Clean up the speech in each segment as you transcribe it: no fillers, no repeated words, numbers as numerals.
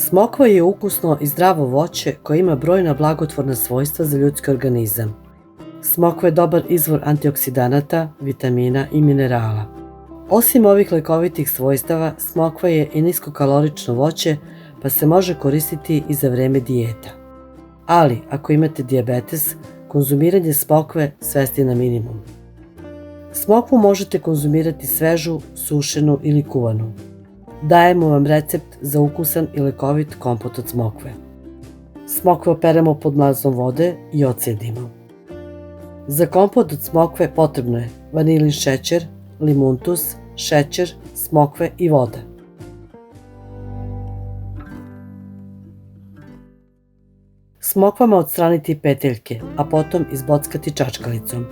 Smokva je ukusno i zdravo voće koje ima brojna blagotvorna svojstva za ljudski organizam. Smokva je dobar izvor antioksidanata, vitamina i minerala. Osim ovih lekovitih svojstava, smokva je i niskokalorično voće, pa se može koristiti i za vreme dijeta. Ali, ako imate dijabetes, konzumiranje smokve svesti na minimum. Smokvu možete konzumirati svežu, sušenu ili kuvanu. Dajemo vam recept za ukusan i lekovit kompot od smokve. Smokvu operemo pod mlazom vode i ocedimo. Za kompot od smokve potrebno je vanilin šećer, limuntus, šećer, smokve i voda. Smokvama odstraniti peteljke, a potom izbockati čačkalicom.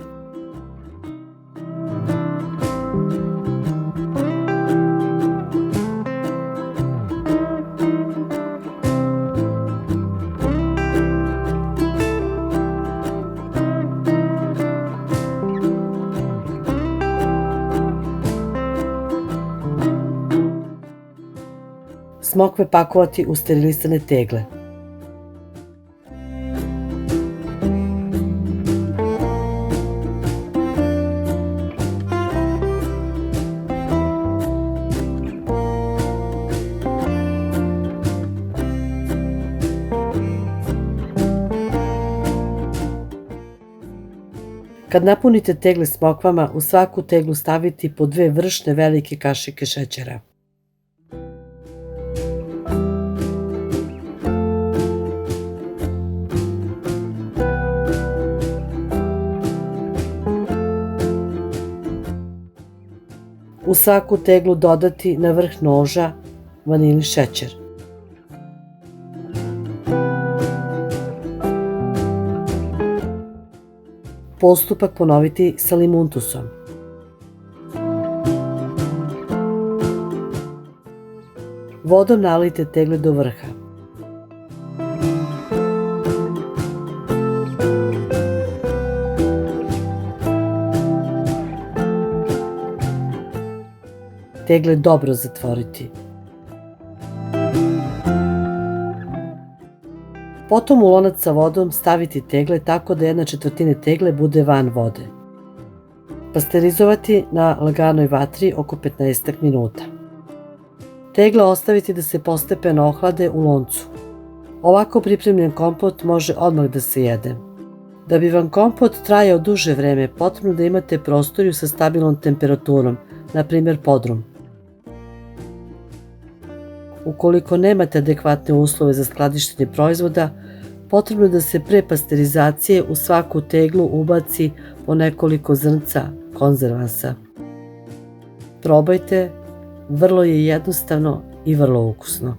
Smokve pakovati u sterilisane tegle. Kad napunite tegle smokvama, u svaku teglu staviti po 2 vršne velike kašike šećera. U svaku teglu dodati na vrh noža vanilin šećer. Postupak ponoviti sa limuntusom. Vodom nalijte tegle do vrha. Tegle dobro zatvoriti. Potom u lonac sa vodom staviti tegle tako da 1/4 tegle bude van vode. Pasterizovati na laganoj vatri oko 15 minuta. Tegle ostaviti da se postepeno ohlade u loncu. Ovako pripremljen kompot može odmah da se jede. Da bi vam kompot trajao duže vreme, potrebno da imate prostoriju sa stabilnom temperaturom, na primjer podrum. Ukoliko nemate adekvatne uslove za skladištenje proizvoda, potrebno je da se pre pasterizacije u svaku teglu ubaci po nekoliko zrnca konzervansa. Probajte, vrlo je jednostavno i vrlo ukusno.